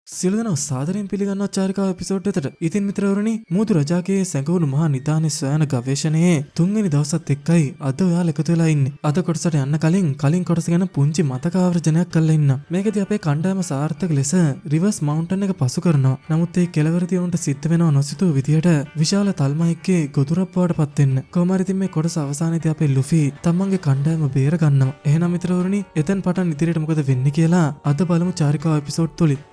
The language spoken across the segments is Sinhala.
සියලුදෙනා සාදරයෙන් පිළිගන්නවා චාරිකාව එපිසෝඩ් එකට. ඉතින් මිත්‍රවරුනි, මූදු රජාගේ සැඟවුණු මහා නිදානේ සොයන ගවේෂණයේ 3 වෙනි දවසත් එක්කයි අද ඔයාලා එකතු වෙලා ඉන්නේ. අද කොටසට යන්න කලින් කොටස ගැන පුංචි මතක ආවර්ජනයක් කරලා ඉන්න. මේකදී අපේ කණ්ඩායම සාර්ථක ලෙස රිවර්ස් මවුන්ටන් එක පසු කරනවා. නමුත් ඒ කෙළවරදී උන්ට සිද්ධ වෙනව නොසිතූ විදියට විශාල තල්මයික්ගේ ගොදුරක් බවට පත් වෙන්න. කොහොම හරි ඉතින් මේ කොටස අවසානයේදී අපේ ලුෆි තමන්ගේ කණ්ඩායම බේර ගන්නවා. එහෙනම් මිත්‍රවරුනි, එතෙන් පටන් ඉදිරියට මොකද වෙන්නේ කියලා අද බලමු චාරිකාව එපිසෝඩ් තුලින්.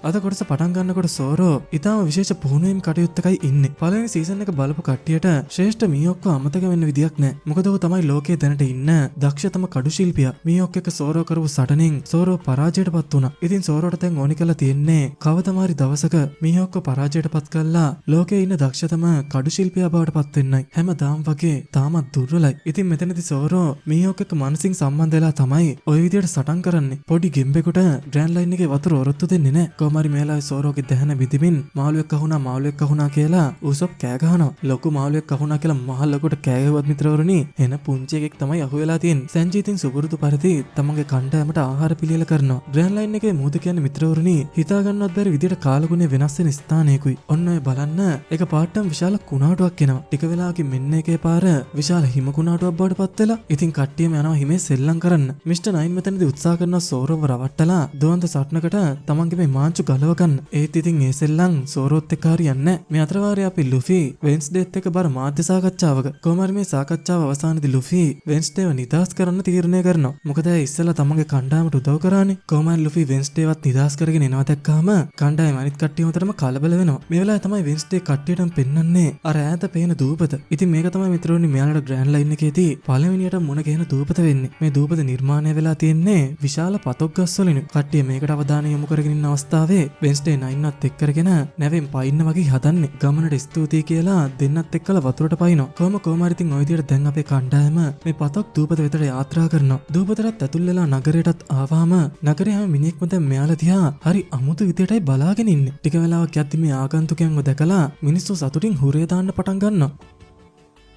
අද කොටස පටන් ගන්නකොට සෝරෝ ඉතාම විශේෂ පුහුණුවීම් කටයුත්තකයි ඉන්නේ. පළවෙනි සීසන් එක බලපු කට්ටියට ශ්‍රේෂ්ඨ මීයොක්ව අමතක වෙන්න විදියක් නැහැ. මොකද ඔහු තමයි ලෝකයේ දැනට ඉන්න දක්ෂතම කඩු ශිල්පියා. මීයොක් එක්ක සෝරෝ කරපු සටනෙන් සෝරෝ පරාජයටපත් වුණා. ඉතින් සෝරෝට දැන් ඕනි කරලා තියෙන්නේ කවදාමාරි දවසක මීයොක්ව පරාජයටපත් කරලා ලෝකයේ ඉන්න දක්ෂතම කඩු ශිල්පියා බවට පත් වෙන්නයි. හැමදාම වගේ තාමත් දුර්වලයි. ඉතින් මෙතනදී සෝරෝ මීයොක් එක්ක මානසික සම්බන්ධ වෙලා තමයි ওই විදියට සටන් කරන්නේ. පොඩි ගෙම්බෙකුට ග්‍රෑන්ඩ් ලයින් එකේ වතුර ඔරොත්තු දෙන්නේ නැහැ. මරි මේලා සෝරෝගේ දැහන විදිමින් මාළුවෙක් අහුණා කියලා උසොප් කෑ ගහනවා. ලොකු මාළුවෙක් අහුණා කියලා මහ ලොකුට කෑ ගැහුවත් මිත්‍රවරුනි, එන පුංචි එකෙක් තමයි අහුවෙලා තියෙන්නේ. සැන්ජි ඉතින් සුපුරුදු පරිදි තමන්ගේ කණ්ඩායමට ආහාර පිළියෙල කරනවා. ග්‍රෑන්ඩ් ලයින් එකේ මූද කියන්නේ මිත්‍රවරුනි, හිතා ගන්නවත් බැරි විදියට කාලගුණය වෙනස් වෙන ස්ථානයකුයි. ඔන්න ඔය බලන්න, එක පාටම විශාල කුණාටුවක් එනවා. ටික වෙලාවකින් මෙන්න එකේ පාර විශාල හිම කුණාටුවක් බවට පත් වෙලා ඉතින් කට්ටියම යනවා හිමේ සෙල්ලම් කරන්න. මිස්ටර් 9 මෙතනදී උත්සාහ කරනවා සෝරෝව රවට්ටලා දුවන්ත සටනකට තමන්ගේ මේ මාංචු ගලව ගන්න. ඒත් ඉතින් ඒ සෙල්ලම් සෝරෝත් එක්ක හරියන්නේ නැහැ. මේ අතරවාරයේ අපි ලුෆි වෙන්ස්ඩේත් එක්ක බර මාධ්‍ය සාකච්ඡාවක. කොහොම හරි මේ සාකච්ඡාව අවසානයේදී ලුෆි වෙන්ස්ඩේව නිදහස් කරන්න තීරණය කරනවා. මොකද ඒ ඉස්සෙල්ලා තමන්ගේ කණ්ඩායමට උදව් කරානේ. කොහොම හරි ලුෆි වෙන්ස්ඩේවත් නිදහස් කරගෙන එනවා දැක්කාම කණ්ඩායම අනිත් කට්ටිය උතරම කලබල වෙනවා. මේ වෙලාවේ තමයි වෙන්ස්ඩේ කට්ටියටම පෙන්වන්නේ අර ඈත පේන දූපත. ඉතින් මේක තමයි මිත්‍රෝනි මෙයාලට ග්‍රෑන්ඩ් ලයින් එකේදී පළවෙනියට මුණ ගැහෙන දූපත වෙන්නේ. මේ දූපත නිර්මාණය වෙලා තියෙන්නේ විශාල පතොක් ගස් වලින්. කට්ටිය මේකට අවධානය යොමු කරගෙන ඉන්න අවස්ථාවේ වෙන්ස්ඩේ 9වත් එක් කරගෙන නැවෙන් පයින්න වගේ හදන්නේ. ගමනට ස්තුතියි කියලා දෙන්නත් එක්කලා වතුරට පයින්නවා. කොහොම හරි ඉතින් ওই විදියට දැන් අපේ කණ්ඩායම මේ පතොක් දූපත වෙතට යාත්‍රා කරනවා. දූපතට ඇතුල් වෙලා නගරයටත් ආවම නගරේ හැම මිනිහෙක්ම දැන් මෙයාලා දිහා හරි අමුතු විදියටයි බලාගෙන ඉන්නේ. ටික වෙලාවක් යද්දි මේ ආගන්තුකයන්ව දැකලා මිනිස්සු සතුටින් හුරේ දාන්න පටන් ගන්නවා.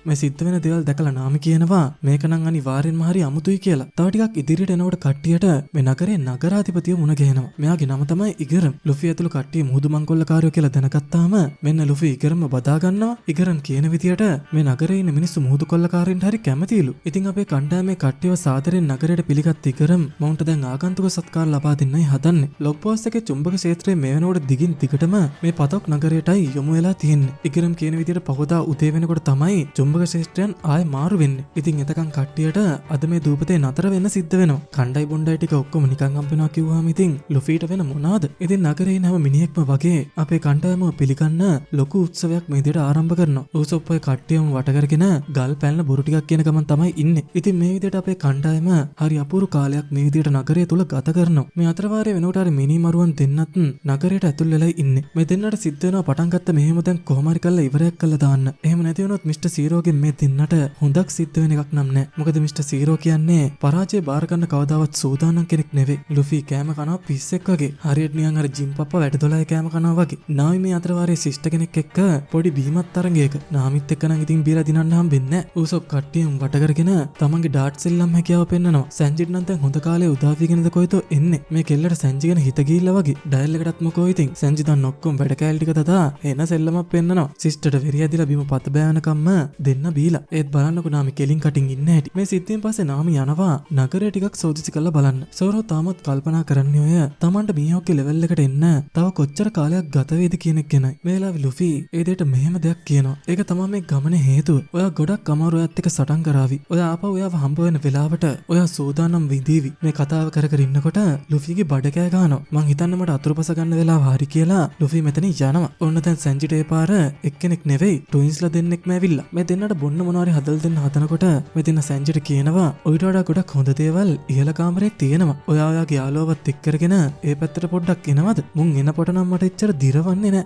මේ සිද්ධ වෙන දේවල් දැකලා නාමි කියනවා මේක නම් අනිවාර්යෙන්ම හරි අමුතුයි කියලා. තව ටිකක් ඉදිරියට එනකොට කට්ටියට මේ නගරේ නගරාධිපතිය මුණ ගැහෙනවා. මෙයාගේ නම තමයි ඉගරම්. ලුෆි ඇතුළු කට්ටිය මුහුදු මංකොල්ලකාරයෝ කියලා දැනගත්තාම මෙන්න ලුෆි ඉගරම්ව බදා ගන්නවා. ඉගරම් කියන විදියට මේ නගරේ ඉන්න මිනිස්සු මුහුදු කොල්ලකාරයින්ට හරි කැමතිලු. ඉතින් අපේ කණ්ඩායමේ කට්ටියව සාදරයෙන් නගරයට පිළිගත් ඉගරම් මවුන්ට දැන් ආගන්තුක සත්කාර ලබා දෙන්නයි හදන්නේ. ලොග් පෝස්ට් එකේ චුම්බක ක්ෂේත්‍රයේ මේ වෙනකොට දිගින් දිගටම මේ පතොක් නගරයටයි යොමු වෙලා තියෙන්නේ. ඉගරම් කියන විදියට පහවදා උදේ වෙනකොට තමයි ශ්‍රේෂ්ඨයන් ආය මාරු වෙන්නේ. ඉතින් එතකන් කට්ටියට අද මේ දූපතේ නතර වෙන්න සිද්ධ වෙනවා. කණ්ඩායි බොණ්ඩයි ටික ඔක්කොම නිකන් හම්බෙනවා කිව්වම ඉතින් ලුෆීට වෙන මොනවාද? ඉතින් නගරේ නැව මිනිහෙක්ම වගේ අපේ කණ්ඩායම පිළිගන්න ලොකු උත්සවයක් මේ විදිහට ආරම්භ කරනවා. උසොප් ඔය කට්ටියම වට කරගෙන ගල් පැලන බොරු ටිකක් කියන ගමන් තමයි ඉන්නේ. ඉතින් මේ විදිහට අපේ කණ්ඩායම හරි අපූර්ව කාලයක් මේ විදිහට නගරය තුල ගත කරනවා. මේ අතරවාරයේ වෙනකොට අර මිනි මරුවන් දෙන්නත් නගරයට ඇතුල් වෙලා ඉන්නේ. මේ දෙන්නට සිද්ධ වෙනවා පටන් ගත්ත මෙහෙම දැන් කොහොම හරි කරලා ඉවරයක් කරලා දාන්න. එහෙම නැති වුණොත් මිස්ටර් සීරෝගෙන් මේ දෙන්නට හොඳක් සිද්ධ වෙන එකක් නම් නෑ. මොකද මිස්ටර් සීරෝ කියන්නේ පරාජය බාර ගන්න කවදාවත් සූදානම් කෙනෙක් නෙවෙයි. ලුෆි කෑම කනවා පිස්සෙක් වගේ. හරියට නිකන් අර ජිම් පප්පා වැඩ 12 කෑම කනවා වගේ. නාමි මේ අතරවාරයේ ශිෂ්ට කෙනෙක් එක්ක පොඩි බීමත් තරංගයක. නාමිත් එක්ක නම් ඉතින් බීලා දිනන්න හම්බෙන්නේ නෑ. ඌසොප් කට්ටියම වට කරගෙන තමන්ගේ ඩාට් සෙල්ලම් හැකියාව පෙන්නනවා. සැන්ජිත් නම් දැන් හොඳ කාලේ උදා වීගෙනද කොයිතෝ එන්නේ. මේ කෙල්ලට සැන්ජි ගැන හිත ගිහිල්ලා වගේ. ඩයල් එකටත් මොකෝ ඉතින් සැන්ජි දැන් ඔක්කොම වැඩ කෑලි ටික තදා එන සෙල්ලමක් පෙන්නනවා. සිස්ටර්ට වෙරිය ඇදිලා බීම පත බෑනකම්ම දෙන්න බීලා. ඒත් බලන්නකො නාමි කෙලින් කටින් ඉන්න හැටි. මේ සිද්ධියෙන් පස්සේ නාමි යනවා නගරේ ටිකක් සෝදිසි කරලා බලන්න. සෝරෝ තාමත් කල්පනා කරන්නේ ඔය තමන්ට මීහොක්ගේ ලෙවල් එකට එන්න තව කොච්චර කාලයක් ගත වේද කියන එක ගැනයි. මේ වෙලාවේ ලුෆි ඒ දෙයට මෙහෙම දෙයක් කියනවා. ඒක තමයි මේ ගමනේ හේතුව. ඔයා ගොඩක් අමාරු ඔයත් එක්ක සටන් කරાવી. ඔයා ආපහු ඔයාව හම්බ වෙන වෙලාවට ඔයා සූදානම් විදීවි. මේ කතාව කර කර ඉන්නකොට ලුෆිගේ බඩ කෑ ගන්නවා. මං හිතන්නේ මට අතුරුපස ගන්න වෙලාව හරි කියලා ලුෆි මෙතන යනවා. ඔන්න දැන් සැන්ජිට ඒ පාර එක්කෙනෙක් නෙවෙයි ට්වින්ස්ලා දෙන්නෙක්ම ඇවිල්ලා. මේ දෙන්නට බොන්න මොනවාරි හදලා දෙන්න හදනකොට මෙතන සැන්ජිට කියනවා ඔයිට වඩා ගොඩක් හොඳ දේවල් ඉහළ කාමරේ තියෙනවා. ඔයා ඔයාගේ යාළුවවත් එක්ක කරගෙන ඒ පැත්තට පොඩ්ඩක් එනවද? මුන් එනකොට නම් මට එච්චර දිරවන්නේ නැහැ.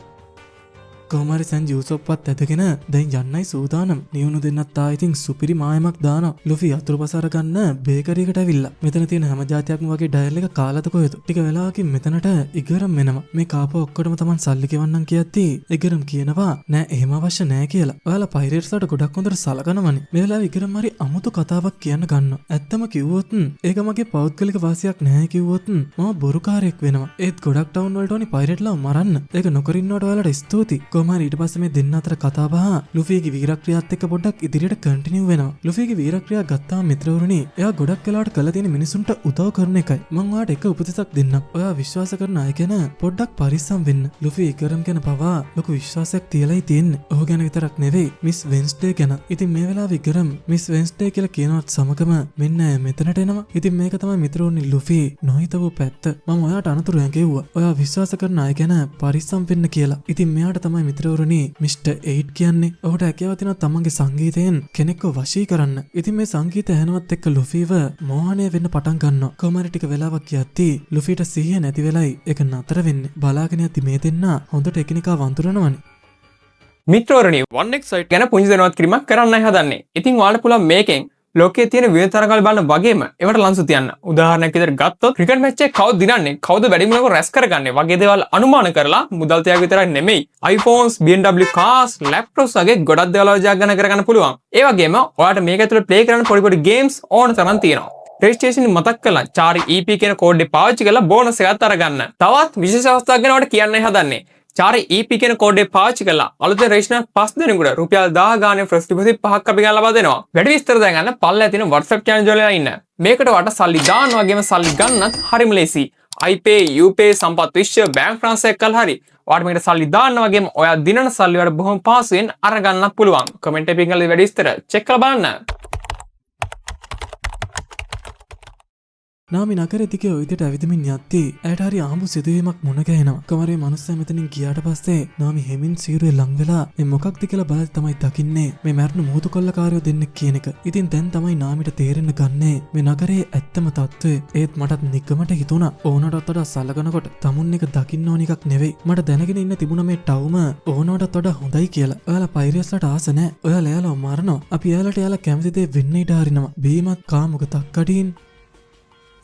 කොහොමරි සැන්ජි උසොප්පත් ඇදගෙන දැන් යන්නයි සූදානම්. නියුණු දෙන්නත් ඉතින් සුපිරි මායමක් දානවා. ලුෆි අතුරු පසාර ගන්න බේකරියකට ඇවිල්ලා. මෙතන තියෙන හැම જાතියක්ම වගේ ඩයල් එක කාලාද කොහෙද? ටික වෙලාවකින් මෙතනට ඉගරම් එනවා. මේ කාපුව ඔක්කොටම Taman සල්ලි ගෙවන්නම් කියද්දි ඉගරම් කියනවා නෑ එහෙම අවශ්‍ය නෑ කියලා. ඔයාලා පයිරේට්ස්ලාට ගොඩක් හොඳට සලකනවනේ. මේ වෙලාවේ ඉගරම් හරි අමුතු කතාවක් කියන්න ගන්නවා. ඇත්තම කිව්වොත් ඒක මගේ පෞද්ගලික වාසියක් නැහැ කිව්වොත් මම බොරුකාරයෙක් වෙනවා. ඒත් ගොඩක් ටවුන් වලට ඕනි පයිරේට්ලා මරන්න. ඒක නොකර ඉන්නවට ඔයාලට ස්තුතියි. කොහොමහරි ඊට පස්සේ මේ දෙන්න අතර කතා බහ ලුෆිගේ වීරක්‍රියාවත් එක්ක පොඩ්ඩක් ඉදිරියට කන්ටිනියු වෙනවා. ලුෆිගේ වීරක්‍රියාව ගත්තාම මිත්‍රවරුනි එයා ගොඩක් වෙලාවට කළ තියෙන මිනිසුන්ට උදව් කරන එකයි. මම ඔයාලට එක උපදෙසක් දෙන්නම්. ඔයා විශ්වාස කරන අය ගැන පොඩ්ඩක් පරිස්සම් වෙන්න. ලුෆි ඉගරම් ගැන පවා ලොකු විශ්වාසයක් තියලායි තියෙන්නේ. ඔහු ගැන විතරක් නෙවෙයි මිස් වෙන්ස්ඩේ ගැන. ඉතින් මේ වෙලාවේ ඉගරම් මිස් වෙන්ස්ඩේ කියලා කියනවත් සමගම මෙන්න මෙතනට එනවා. ඉතින් මේක තමයි මිත්‍රවරුනි ලුෆි නොහිතපු පැත්ත. මම ඔයාට අනතුරු ඇඟෙව්වා. ඔයා විශ්වාස කරන අය ගැන පරිස්සම් වෙන්න කියලා. ඉතින් මෙයාට තමයි මිත්‍රවරුනි මිස්ටර් 8 කියන්නේ. ඔහුට හැකියාව තියෙනවා තමන්ගේ සංගීතයෙන් කෙනෙක්ව වශී කරන්න. ඉතින් මේ සංගීතය ඇහෙනවත් එක්ක ලුෆිව මෝහණය වෙන්න පටන් ගන්නවා. කොහොමරි ටික වෙලාවක් යද්දී ලුෆිට සිහිය නැති වෙලයි ඒක නතර වෙන්නේ. බලාගෙන යද්දි මේ දෙන්න හොඳට එකිනෙකා වඳුරනවනේ. මිත්‍රවරුනි 1x site ගැන පුංචි දැනුවත් කිරීමක් කරන්නයි හදන්නේ. ඉතින් ඔයාලට පුළුවන් මේකෙන් ලෝකයේ තියෙන විවිධ තරඟවල බලන වගේම ඒවට ලංසු තියන්න. උදාහරණයක් විදිහට ගත්තොත් ක්‍රිකට් මැච් එක කවුද දිනන්නේ, කවුද වැඩිම ලොකු රැස් කරගන්නේ වගේ දේවල් අනුමාන කරලා මුදල් තියාග විතරක් නෙමෙයි iPhones, BMW cars, laptops වගේ ගොඩක් දේවල් ජයග්‍රහණය කරගන්න පුළුවන්. ඒ වගේම ඔයාලට මේක ඇතුළේ ප්ලේ කරන්න පොඩි පොඩි ගේම්ස් ඕන තරම් තියෙනවා. රෙජිස්ට්‍රේෂන් මතක් කරලා චාරි EP කියන කෝඩ් එක පාවිච්චි කරලා බෝනස් එකක් අරගන්න. තවත් විශේෂ අවස්ථාවක් ගැන ඔයාලට කියන්නයි හදන්නේ. චාරි EP කියන කෝඩ් එක පාවිච්චි කරලා අලුතෙන් රෙජිස්ට්‍රේෂන් 5 දෙනෙකුට රුපියල් 1000 ගානේ ෆ්‍රෙෂ් ඩිපොසිට් 5ක් අපි ගන්න ලබා දෙනවා. වැඩි විස්තර දැනගන්න පල්ලෙහා තියෙන WhatsApp channel වල ඉන්න. මේකට වට සල්ලි දාන්න වගේම සල්ලි ගන්නත් හරිම ලේසි. iPay, UPay, සම්පත් විශ්ව, bank transfer එකල් හරි. ඔයාලට මේකට සල්ලි දාන්න වගේම ඔයා දිනන සල්ලි වල බොහොම පහසුවෙන් අරගන්නත් පුළුවන්. කමෙන්ට් එකකින් ගාලා වැඩි විස්තර චෙක් කරලා බලන්න. නාමි නගරෙ දිගේ ඔය විදිහට ඇවිදමින් යද්දී ඇයට හරි ආඹු සිදුවීමක් මුණ ගැහෙනවා. කමරේ මනුස්සයා මෙතනින් ගියාට පස්සේ නාමි හෙමින් සීරුවේ ලං වෙලා මේ මොකක්ද කියලා බලලා තමයි දකින්නේ මේ මරණ මුහුදු කොල්ලකාරයෝ දෙන්නෙක් කියන එක. ඉතින් දැන් තමයි නාමිට තේරෙන්න ගන්නේ මේ නගරේ ඇත්තම තත්ත්වය. ඒත් මටත් නිකමට හිතුණා ඕනටත් වඩා සලකනකොට තමුන් එක දකින්න ඕන එකක් නෙවෙයි. මට දැනගෙන ඉන්න තිබුණා මේ ටවුම ඕනටත් වඩා හොඳයි කියලා. ඔයාලා පයිරේට්ස්ලාට ආස නැහැ. ඔයාලා එයාලව මරනවා. අපි එයාලට කැමති දේ වෙන්න ඉඩ හරිනවා. බීමත් කාමුක තක්කඩින්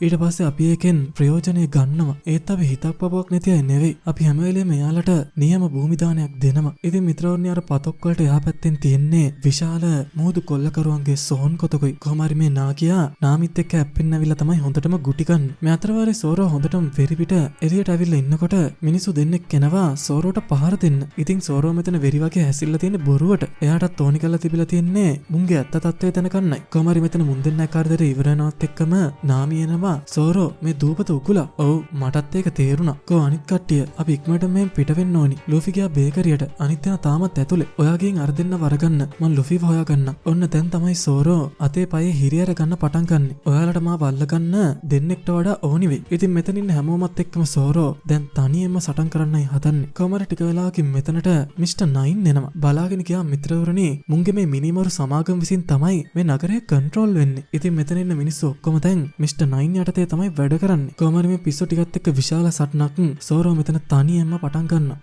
ඊට පස්සේ අපි එකෙන් ප්‍රයෝජනය ගන්නවා. ඒත් අපි හිතක් පපුවක් නැති අය නෙවෙයි. අපි හැම වෙලේම එයාලට නියම භූමිදානයක් දෙනවා. ඉතින් මිත්‍රවරුනි අර පතොක් වලට එහා පැත්තෙන් තියෙන්නේ විශාල මුහුදු කොල්ලකරුවන්ගේ සෝන් කොතකුයි. කොහොම හරි මේ නාකියා නාමිත් එක්ක ඇප්පෙන්න ඇවිල්ලා තමයි හොඳටම ගුටි ගන්න. මේ අතරවාරේ සෝරෝ හොඳටම වෙරි පිට එළියට ඇවිල්ලා ඉන්නකොට මිනිස්සු දෙන්නෙක් එනවා සෝරෝට පහර දෙන්න. ඉතින් සෝරෝ මෙතන වෙරි වගේ හැසිරලා තියෙන බොරුවට. එයාටත් ඕනි කරලා තිබිලා තියන්නේ මුන්ගේ ඇත්ත තත්ත්වය දැනගන්නයි. කොහොම හරි මෙතන මුන් දෙන්නා කාර්යදර ඉවර වෙනවත් එක්කම නාමි එනවා සෝරෝ මේ දූපත උකුලා. ඔව් මටත් ඒක තේරුණා. කෝ අනිත් කට්ටිය අපි ඉක්මනට මෙන් පිට වෙන්න ඕනි. ලුෆි ගියා බේකරියට. අනිත් දෙනා තාමත් ඇතුලේ. ඔයාගෙන් අර දෙන්න වරගන්න. මං ලුෆිව හොයාගන්න. ඔන්න දැන් තමයි සෝරෝ අතේ පයේ හිරියර ගන්න පටන් ගන්නෙ. ඔයාලට මාව අල්ලගන්න දෙන්නෙක්ට වඩා ඕනි වෙයි. ඉතින් මෙතන ඉන්න හැමෝමත් එක්කම සෝරෝ දැන් තනියෙන්ම සටන් කරන්නයි හදන්නේ. කොහමද ටික වෙලාවකින් මෙතනට මිස්ටර් 9 එනවා. බලාගෙන ගියා මිත්‍රවරුනි මුන්ගේ මේ මිනිමරු සමාගම විසින් තමයි මේ නගරය කන්ට්‍රෝල් වෙන්නේ. ඉතින් මෙතන ඉන්න මිනිස්සු ඔක්කොම දැන් මිස්ටර් 9 යටතේ තමයි වැඩ කරන්නේ. කොහොමද මේ පිස්සු ටිකත් එක්ක විශාල සටනක් සෝරෝ මෙතන තනියෙන්ම පටන් ගන්නවා.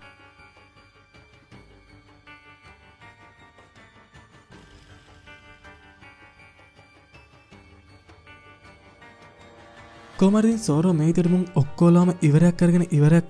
කොහමරින් සෝරෝ මේ විදිහට මුන් ඔක්කොලම ඉවරයක්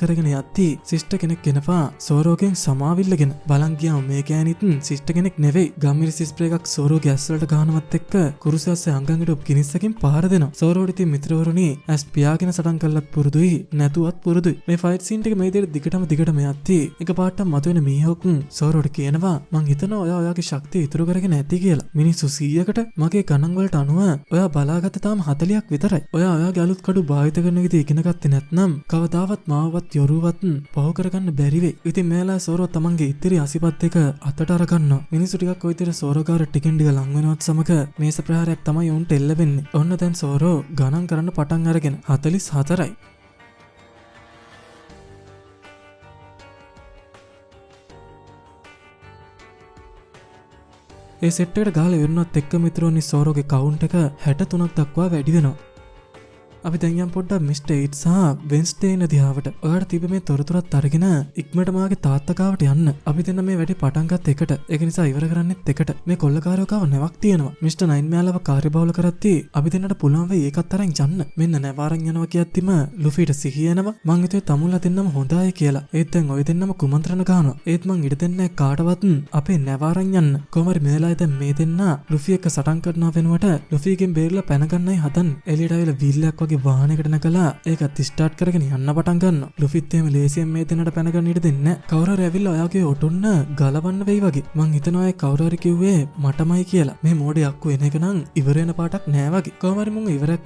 කරගෙන යද්දී සිස්ටර් කෙනෙක් එනවා සෝරෝගෙන් සමාවිල්ලගෙන බලන් ගියාම මේ ගෑනිත් සිස්ටර් කෙනෙක් නෙවෙයි. ගම්මිරි ස්ප්‍රේ එකක් සෝරෝගේ ඇස් වලට ගහනවත් එක්ක කුරුසයස්සේ අංගන් හිටපු කිනිස්සකින් පහර දෙනවා. සෝරෝට ඉතින් මිත්‍රවරුනි ඇස් පියාගෙන සටන් කළත් පුරුදුයි නැතුවත් පුරුදුයි. මේ ෆයිට් සීන් එක මේ විදිහට දිගටම යද්දී එකපාරටම මතුවෙන මීහොක් සෝරෝට කියනවා මං හිතනවා ඔයා ඔයාගේ ශක්තිය ඉතුරු කරගෙන ඇති කියලා. මිනිස්සු 100කට මගේ ගණන් වලට අනුව ඔයා බලාගත්තේ තාම 40ක් විතරයි. ඔයා ඔයාගේ කඩු භාවිත කරන විදිහ ඉගෙන ගත්තේ නැත්නම් කවදාවත් මාවවත් යොරුවත් පහු කරගන්න බැරි වෙයි. ඉතින් මේලා සෝරෝ තමන්ගේ ඉතිරි අසිපත් එක අතට අරගන්නවා. මිනිස්සු ටිකක් ඔය විදිහට සෝරෝගාර ටිකෙන් ටික ලං වෙනවත් සමග මේස ප්‍රහාරයක් තමයි උන්ට එල්ල වෙන්නේ. ඔන්න දැන් සෝරෝ ගණන් කරන්න පටන් අරගෙන 44යි. ඒ සෙට් එකට ගහලා ඉවරනවත් එක්ක මිත්‍රෝනි සෝරෝගේ කවුන්ට් එක 63ක් දක්වා වැඩි වෙනවා. අපි දැන් යම් පොඩ්ඩක් මිස්ටර් 8 සහ වෙන්ස්ඩේ ඉන්න දිහාවට. ඔයාලට තිබ්බ මේ තොරතුරත් අරගෙන ඉක්මනට මාගේ තාත්තා ගාවට යන්න. අපි දෙන්න මේ වැඩේ පටන් ගත්ත එකට. ඒක නිසා ඉවර කරන්නෙත් එකට. මේ කොල්ලකාරයෝ කාව නැවක් තියෙනවා. මිස්ටර් 9 මෙයාලව කාර්යබහුල කරද්දී අපි දෙන්නට පුළුවන් වෙයි ඒකත් අරන් යන්න. මෙන්න නැවාරන් යනවා කියද්දිම ලුෆීට සිහිය එනවා. මං හිතුවේ තමුල්ලා දෙන්නම හොඳයි කියලා. ඒත් දැන් ඔය දෙන්නම කුමන්ත්‍රණ ගන්නවා. ඒත් මං ඉඩ දෙන්නේ කාටවත් අපේ නැවාරන් යන්න. කොහමරි මෙලයි දැන් මේ දෙන්න ලුෆී එක්ක සටන් කරනවා වෙනුවට ලුෆීගෙන් බේරලා පැන ගන්නයි හදන්නේ. එළියට ආවිලා වීල්ලක් වගේ වාහනයකට නැගලා ඒකත් ස්ටාර්ට් කරගෙන යන්න පටන් ගන්නවා. ලුෆීත් එහෙම ලේසියෙන් මේ දෙන්නට පැන ගන්න ඉඩ දෙන්නේ නැහැ. කවුරු හරි ඇවිල්ලා ඔයාගේ ඔටුන්න ගලවන්න වෙයි වගේ. මං හිතනවා ඒ කවුරු හරි කිව්වේ මටමයි කියලා. මේ මෝඩේ අක්කු එන එක නම් ඉවර වෙන පාටක් නෑ වගේ. කොහමරි මුන් ඉවරයක්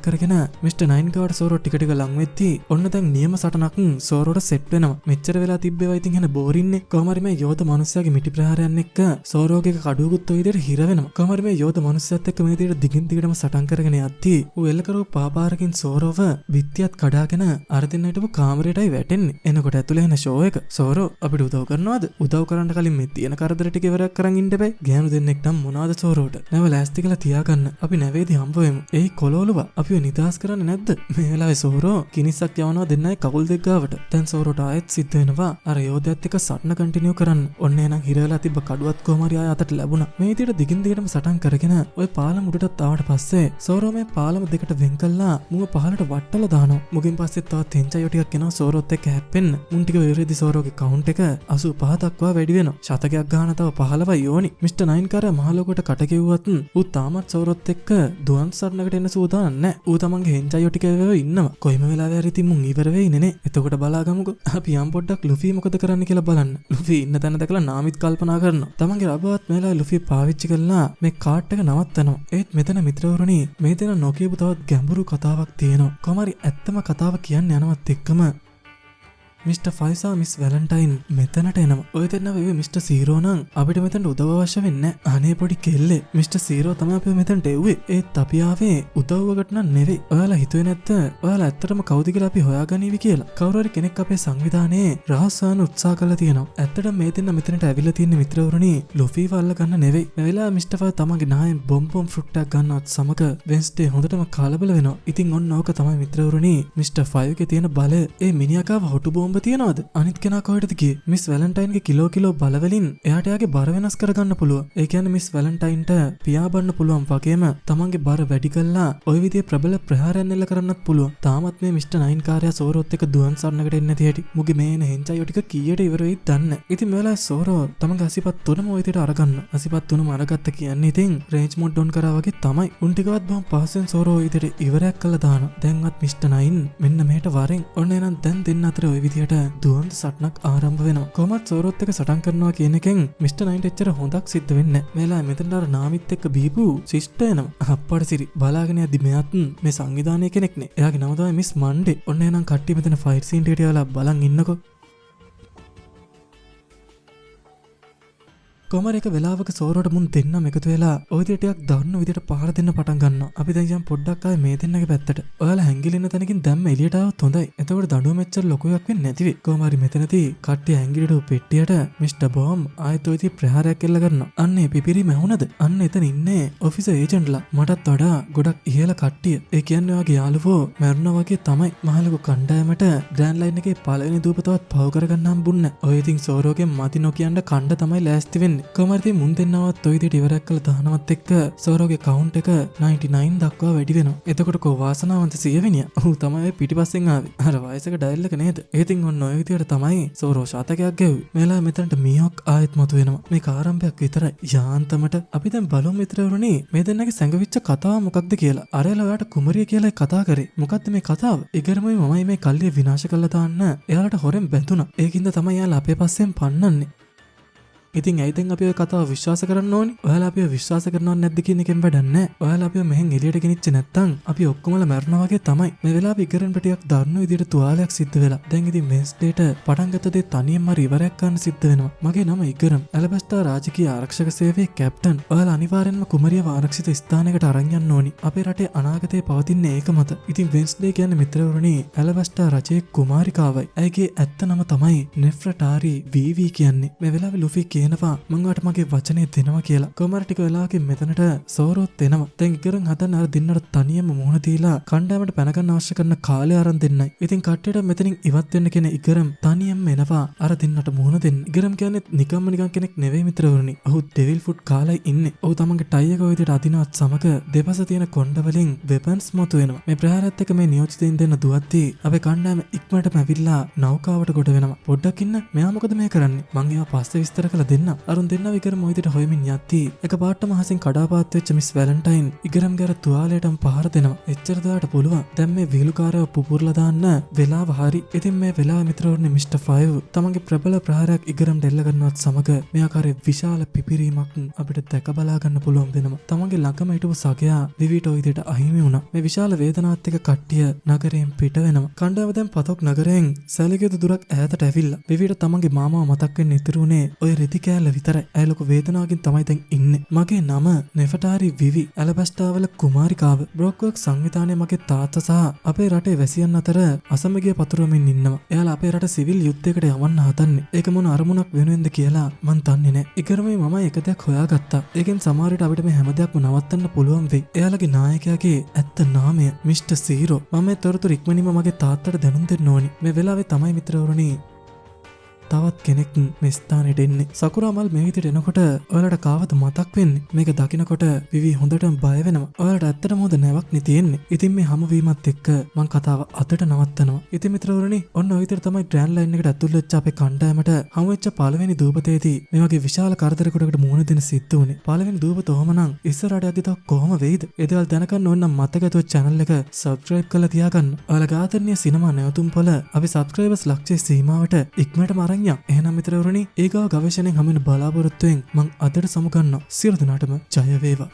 කරගෙන මිස්ටර් 9 ගාවට සෝරෝ ටික ටික ලං වෙද්දී ඔන්න දැන් නියම සටනක් සෝරෝට සෙට් වෙනවා. මෙච්චර වෙලා තිබ්බේවා ඉතින් එන බෝරින්නේ. කොහමරි මේ යෝධ මිනිස්සයාගේ මිටි ප්‍රහාරයන් එක්ක සෝරෝගේ කඩුවකුත් ඔය විදිහට හිර වෙනවා. කොහමරි මේ යෝධ මිනිස්සයත් එක්ක මේ විදිහට දිගින් දිගටම සටන් කරගෙන යද්දී ඌ එල්ල කරපු පාපාරකින් සෝරෝව බිත්තියත් කඩාගෙන අර දෙන්න හිටපු කාමරේටයි වැටෙන්නේ. එනකොට ඇතුලේ එන ෂෝ එක. සෝරෝ අපිට උදව් කරනවද? උදව් කරන්න කලින් මේ තියෙන කරදර ටික ඉවරයක් කරන් ඉන්න බෑ. ගෑනු දෙන්නෙක් නම් මොනවද සෝරෝට? නැව ලෑස්ති කරලා තියාගන්න. අපි නැවේදී හම්බ වෙමු. ඒයි කොලෝලුවා. අපිව නිදාස් කරන්නේ නැද්ද? මේ වෙලාවේ සෝරෝ කිනිස්සක් යවනවා දෙන්නයි කකුල් දෙක ගාවට. දැන් සෝරෝට ආයෙත් සිද්ධ වෙනවා අර යෝධයත් එක්ක සටන කන්ටිනියු කරන්න. ඔන්න එහෙනම් හිර වෙලා තිබ්බ කඩුවත් කොහම හරි ආයෙ අතට ලැබුණා. මේ විදිහට දිගින් දිගටම සටන් කරගෙන ඔය පාලම උඩටත් ආවට පස්සේ සෝරෝ මේ පාලම දෙකට වෙන් කළා මුව පහලට වට්ටලා දානවා. මුගෙන් පස්සේ තවත් තෙන්චයෝ ටිකක් එනවා සෝරෝත් එක්ක හැප්පෙන්න. මුන් ටික වෙරෙදි සෝරෝගේ කවුන්ට් එක 85 දක්වා වැඩි වෙනවා. ශතකයක් ගන්න තව 15යි ඕනි. මිස්ටර් 9 කාරයා මහලොකුවට කට කිව්වත් ඌ තාමත් සෝරෝත් එක්ක දුවන් සරණකට එන්න සූදානම් නැහැ. ඌ තමන්ගේ හෙන්චයෝ ටික වෙව ඉන්නවා. කොයිම වෙලාවෙ හරි ඉතින් මුන් ඉවර වෙයිනේ නේ. එතකොට බලාගමුකෝ. අපි යම් පොඩ්ඩක් ලුෆී මොකද කරන්න කියලා බලන්න. ලුෆී ඉන්න තැන දැකලා නාමිත් කල්පනා කරනවා. තමන්ගේ රබවත් මේලා ලුෆී පාවිච්චි කළා මේ කාට් එක නවත්තනවා. ඒත් මෙතන මිත්‍රවරුනි මේ දෙන නොකියපු තවත් ගැඹුරු කතාවක් තියෙනවා. කොහමරි ඇත්තම කතාව කියන්න යනවත් එක්කම මිස්ටර් 5 සහ මිස් වැලන්ටයින් මෙතනට එනවා. ඔය දෙන්න වෙවි මිස්ටර් සීරෝ නම් අපිට මෙතනට උදව් අවශ්‍ය වෙන්නේ නැහැ. අනේ පොඩි කෙල්ලේ මිස්ටර් සීරෝ තමයි අපිව මෙතනට එව්වේ. ඒත් අපි ආවේ උදව්වකට නම් නෙවෙයි. ඔයාලා හිතුවේ නැත්ද? ඔයාලා ඇත්තටම කවුද කියලා අපි හොයාගනීවි කියලා. කවුරු හරි කෙනෙක් අපේ සංවිධානයේ රහස් හොයන්න උත්සාහ කරලා තියෙනවා. ඇත්තටම මේ දෙන්න මෙතනට ඇවිල්ලා තියෙන මිත්‍රවරුනි ලුෆීව අල්ල ගන්න නෙවෙයි. මේ වෙලාවේ මිස්ටර් 5 තමන්ගේ නායෙන් බොම්බම් ෆෘට් එකක් ගන්නවත් සමග වෙන්ස්ඩේ හොඳටම කලබල වෙනවා. ඉතින් ඔන්න ඕක තමයි මිත්‍රවරුනි මිස්ටර් 5 ගේ තියෙන බලය. ඒ මිනිහාව හොටු බෝම්බ තියනවාද? අනිත් කෙනා කොහෙටද ගියේ? මිස් වැලන්ටයින්ගේ කිලෝ බලවලින් එයාට යාගේ බර වෙනස් කරගන්න පුළුවන්. ඒ කියන්නේ මිස් වැලන්ටයින්ට පියාඹන්න පුළුවන් වගේම තමන්ගේ බර වැඩි කළා ওই විදිහේ ප්‍රබල ප්‍රහාරයන් එල්ල කරන්නත් පුළුවන්. තාමත් මේ මිස්ටර් 9 කාර්යය සෝරෝත් එක්ක දුවන් සරණකට එන්නේ නැති හැටි. මුගේ මේන හෙන්චයෝ ටික කීයට ඉවර වෙයිද දන්නේ. ඉතින් මේ වෙලාවේ සෝරෝ තමන්ගේ අසිපත් තුනම ওই විදිහට අරගන්න. අසිපත් තුනම අරගත්ත කියන්නේ ඉතින් රේන්ජ් මොඩ් ඩවුන් කරා වගේ තමයි. උන් ටිකවත් බොහොම පහසෙන් සෝරෝ ওই විදිහට ඉවරයක් කළා දානවා. දැන්වත් මිස්ටර් 9 මෙන්න මෙහෙට වරෙන් ඔන්න එහෙනම් දැන් දෙන්න අතර ওই විදිහට දුවන්ත සටනක් ආරම්භ වෙනවා. කොහොමත් සෝරෝත් එක්ක සටන් කරනවා කියන එකෙන් මිස්ටර් 9ට එච්චර හොඳක් සිද්ධ වෙන්නේ නැහැ. මේලා මෙතනට අර නාමිත් එක්ක බීපු සිස්ටර් එනවා. අප්පඩ සිරි බලාගෙන යද්දි මෙයාත් මේ සංවිධානයේ කෙනෙක්නේ. එයාගේ නම තමයි මිස් මන්ඩේ. ඔන්න එහෙනම් කට්ටිය මෙතන ෆයිට් සීන් එකට යලා බලන් ඉන්නකෝ. කොහමර එක වෙලාවක සෝරෝට මුන් දෙන්නම එකතු වෙලා ওই ටිකක් දන්න විදිහට පහර දෙන්න පටන් ගන්නවා. අපි දැන් යම් පොඩ්ඩක් ආයේ මේ දෙන්නගේ පැත්තට. ඔයාලා හැංගිලින්න තැනකින් දැම්ම එළියට ආවොත් හොඳයි. එතකොට දඬුවම මෙච්චර ලොකු එකක් වෙන්නේ නැති වෙයි. කොහමරි මෙතනදී කට්ටිය හැංගිලිට පෙට්ටියට මිස්ටර් බෝම් ආයෙත් ওই දී ප්‍රහාරයක් එල්ල කරනවා. අන්නේ පිපිරි මැහුණද? අන්න එතන ඉන්නේ ඔෆිසර් ඒජන්ට්ලා. මටත් වඩා ගොඩක් ඉහළ කට්ටිය. ඒ කියන්නේ ඔයාගේ යාළුවෝ මැරුණා වගේ තමයි. මහලුකු කණ්ඩායමට ග්‍රෑන්ඩ් ලයින් එකේ පළවෙනි දූපතවත් පව කරගන්න හම්බුන්නේ. ඔය ඉතින් සෝරෝගෙන් මති නොකියන්න කණ්ඩ තමයි ලෑස්ති වෙන්නේ. කොහමද මුන් දෙන්නවත් ඔය විදිහට ඉවරක් කළ දානවත් එක්ක සෝරෝගේ කවුන්ට් එක 99 දක්වා වැඩි වෙනවා. එතකොට කෝ වාසනාවන්ත 100 වෙනියා. ඌ තමයි පිටිපස්සෙන් ආවේ. අර වයසක ඩයල් එක නේද? ඉතින් ඔන්න ඔය විදිහට තමයි සෝරෝ ශතකයක් ගෙව්වේ. මේලා මෙතනට මියොක් ආයෙත් මතු වෙනවා. මේක ආරම්භයක් විතරයි. යාන්තමට අපි දැන් බලමු මිත්‍රවරුනි මේ දෙන්නගේ සැඟවිච්ච කතාව මොකක්ද කියලා. අරයලා ඔයාට කුමරිය කියලා කතා කරේ. මොකක්ද මේ කතාව? ඉගරමයි මමයි මේ කල්ලිය විනාශ කළා දාන්න එයාලට හොරෙන් බැඳුණා. ඒකින්ද තමයි එයාලා අපේ පස්සෙන් පන්නන්නේ. ඉතින් ඇයිදෙන් අපි ඔය කතාව විශ්වාස කරන්න ඕනි? ඔයාලා අපිව විශ්වාස කරනවද නැද්ද කියන එකෙන් වැඩක් නැහැ. ඔයාලා අපිව මෙහෙන් එළියට ගෙනිච්ච නැත්තම් අපි ඔක්කොමලා මැරෙනවා වගේ තමයි. මේ වෙලාවේ ඉගරන් ටිකක් දරුණු විදිහට තුවාලයක් සිද්ධ වෙලා. දැන් ඉතින් වෙන්ස්ඩේට පටන් ගත්ත දේ තනියම ඉවරයක් ගන්න සිද්ධ වෙනවා. මගේ නම ඉගරන්. ඇලබස්ටා රාජකීය ආරක්ෂක සේවයේ කැප්ටන්. ඔයාලා අනිවාර්යෙන්ම කුමරියව ආරක්ෂිත ස්ථානයකට අරන් යන්න ඕනි. අපේ රටේ අනාගතේ පවතින ඒක මත. ඉතින් වෙන්ස්ඩේ කියන්නේ මිත්‍රවරුනි ඇලබස්ටා රජයේ කුමාරිකාවයි. ඇයගේ ඇත්ත නම තමයි නෙෆ්‍රටාරි වීවී කියන්නේ. මේ වෙලාවේ ලුෆී කියනවා මං වාට මගේ වචනේ දෙනවා කියලා. කොහමද ටික වෙලාවකින් මෙතනට සෝරොත් එනවා. දැන් ඉගරන් හදන්න අර දින්නට තනියම මුහුණ දීලා කණ්ඩායමට පැන ගන්න අවශ්‍ය කරන කාලය අරන් දෙන්නයි. ඉතින් කට්ටියට මෙතනින් ඉවත් වෙන්න කියන ඉගරම් තනියම එනවා අර දින්නට මුහුණ දෙන්න. ඉගරම් කියන්නේ නිකම්ම නිකන් කෙනෙක් නෙවෙයි මිත්‍රවරුනි. ඔහු ඩෙවිල් ෆුඩ් කාලයි ඉන්නේ. ඔහු තමන්ගේ ටයි එක ඔය විදිහට අදිනවත් සමග දෙපස තියෙන කොණ්ඩ වලින් වෙපන්ස් මතු වෙනවා. මේ ප්‍රහාරයත් එක්ක මේ නියෝජිතයින් දෙන්න දුවද්දී අපේ කණ්ඩායම ඉක්මනටම ඇවිල්ලා නෞකාවට කොට වෙනවා. පොඩ්ඩක් ඉන්න මෙයා මොකද මේ කරන්නේ? මං ඒවා පස්සේ විස්තර කරලා දෙන්න. අරුන් දෙන්නව ඉගරම් ඔය විදිහට හොයමින් යද්දී එකපාරටම අහසින් කඩාපාත් වෙච්ච මිස් වැලන්ටයින් ඉගරම්ගේ අර තුවාලයටම පහර දෙනවා. එච්චර දාට පුළුවන්. දැන් මේ වීලුකාරයව පුපුරලා දාන්න වෙලාව හරි. ඉතින් මේ වෙලාව මිත්‍රවරුනි මිස්ටර් 5 තමන්ගේ ප්‍රබල ප්‍රහාරයක් ඉගරම් දෙල්ල ගන්නවත් සමග මේ ආකාරයේ විශාල පිපිරීමක් අපිට දැක බලා ගන්න පුළුවන් වෙනවා. තමන්ගේ ළඟම හිටපු සගයා විවිට ඔය විදිහට අහිමි වුණා. මේ විශාල වේදනාවත් එක්ක කට්ටිය නගරයෙන් පිට වෙනවා. කණ්ඩායම දැන් පතොක් නගරයෙන් සැලකියුතු දුරක් ඈතට ඇවිල්ලා විවිට තමන්ගේ මාමාව මතක් වෙන්න ඉතුරු උනේ ඔය රෙදි කෑල්ල විතරයි. ඇය ලොකු වේදනාවකින් තමයි දැන් ඉන්නේ. මගේ නම නෙෆටාරි විවි ඇලබස්ටාවල කුමාරිකාව. බ්‍රොක්වර්ක් සංවිධානය මගේ තාත්තා සහ අපේ රටේ වැසියන් අතර අසමගිය පතුරවමින් ඉන්නවා. එයාලා අපේ රට සිවිල් යුද්ධයකට යවන්න හදන්නේ. ඒක මොන අරමුණක් වෙනුවෙන්ද කියලා මන් දන්නේ නැහැ. ඉගරමයි මම එක දෙයක් හොයාගත්තා. ඒකෙන් සමහර විට අපිට මේ හැම දෙයක්ම නවත්තන්න පුළුවන් වෙයි. එයාලගේ නායකයාගේ ඇත්ත නාමය මිස්ටර් සීරෝ. මම මේ තොරතුරු ඉක්මනින්ම මගේ තාත්තට දැනුම් දෙන්න ඕනි. මේ වෙලාවේ තමයි මිත්‍රවරුනි තවත් කෙනෙක් මේ ස්ථානෙට එන්නේ. සකුරා මල් මේ විදිහට එනකොට ඔයාලට කාවද මතක් වෙන්නේ? මේක දකිනකොට විවි හොඳටම බය වෙනවා. ඔයාලට ඇත්තටම හොඳ නැවක් නේ තියෙන්නේ. ඉතින් මේ හමුවීමත් එක්ක මං කතාව අදට නවත්තනවා. ඉතින් මිත්‍රවරුනි ඔන්න ඔය විදිහට තමයි ග්‍රෑන්ඩ් ලයින් එකට ඇතුල් වෙච්ච අපේ කණ්ඩායමට හමු වෙච්ච පළවෙනි දූපතේදී මේ වගේ විශාල කරදරයකට මුහුණ දෙන්න සිද්ධ වුණේ. පළවෙනි දූපත ඔහමනම් ඉස්සරහට යද්දි තව කොහොම වෙයිද? ඒ දේවල් දැනගන්න ඕන නම් මතකතුව channel එක subscribe කරලා තියාගන්න. ඔයාලගේ ආදරණීය සිනමා නැවතුම් පොළ අපි subscribers ලක්ෂයේ සීමාවට ඉක්මනටම අරන් එහෙනම් මිත්‍රවරුනි ඒගාව ගවේෂණයෙන් හමුවෙන බලාපොරොත්තුවෙන් මං අදට සමුගන්නවා. සියලු දෙනාටම ජය වේවා.